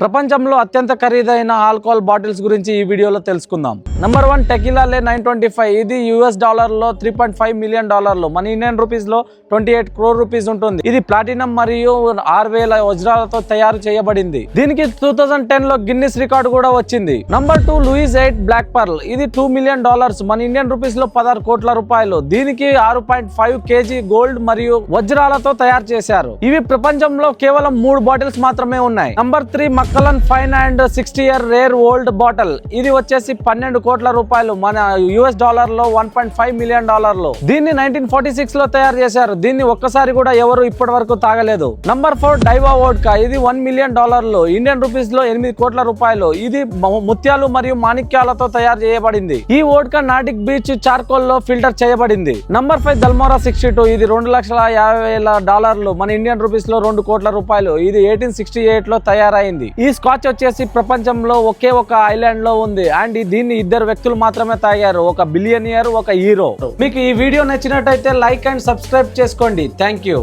ప్రపంచంలో అత్యంత ఖరీదైన ఆల్కహాల్ బాటిల్స్ గురించి ఈ వీడియోలో తెలుసుకుందాం. నంబర్ 1 టెకిలా లే 925. ఇది యుఎస్ డాలర్లో $3.5 మిలియన్. మన ఇండియన్ రూపీస్ లో 28 crore రూపీస్ ఉంటుంది. ఇది ప్లాటినం మరియు 6000 వజ్రాలతో తయారు చేయబడింది. దీనికి 2010 లో గిన్నిస్ రికార్డు కూడా వచ్చింది. Number 2 Louis 8 black pearl. ఇది $2 మిలియన్. మన ఇండియన్ రూపీస్ లో 16 కోట్ల రూపాయలు. దీనికి 6.5 kg గోల్డ్ మరియు వజ్రాలతో తయారు చేశారు. ఇవి ప్రపంచంలో కేవలం 3 బాటిల్స్ మాత్రమే ఉన్నాయి. Number 3 Macallan fine and 60 year rare old bottle. ఇది వచ్చేసి 12 కోట్ల రూపాయలు. మన యుఎస్ డాలర్ లో $1.5 మిలియన్. దీన్ని 1946 లో తయారు చేశారు. దీన్ని ఒక్కసారి కూడా ఎవరు ఇప్పటి వరకు తాగలేదు. Number 4 డైవా vodka. ఇది $1 మిలియన్. ఇండియన్ రూపీస్ లో 8 కోట్ల రూపాయలు. ఇది ముత్యాలు మరియు మాణిక్యాలతో తయారు చేయబడింది. ఈ వోడ్కా నాటిక్ బీచ్ చార్కోల్ లో ఫిల్టర్ చేయబడింది. నంబర్ 5 దల్మోరా 62. ఇది $2,50,000. మన ఇండియన్ రూపీస్ లో 2 కోట్ల రూపాయలు. ఇది 1868 లో తయారైంది. ఈ స్కాచ్ వచ్చేసి ప్రపంచంలో ఒకే ఒక ఐలాండ్ లో ఉంది అండ్ దీన్ని 2 వ్యక్తులు మాత్రమే తాగారు. ఒక బిలియనియర్, ఒక హీరో. మీకు ఈ వీడియో నచ్చినట్టయితే లైక్ అండ్ సబ్స్క్రైబ్ చేసుకోండి. Thank you.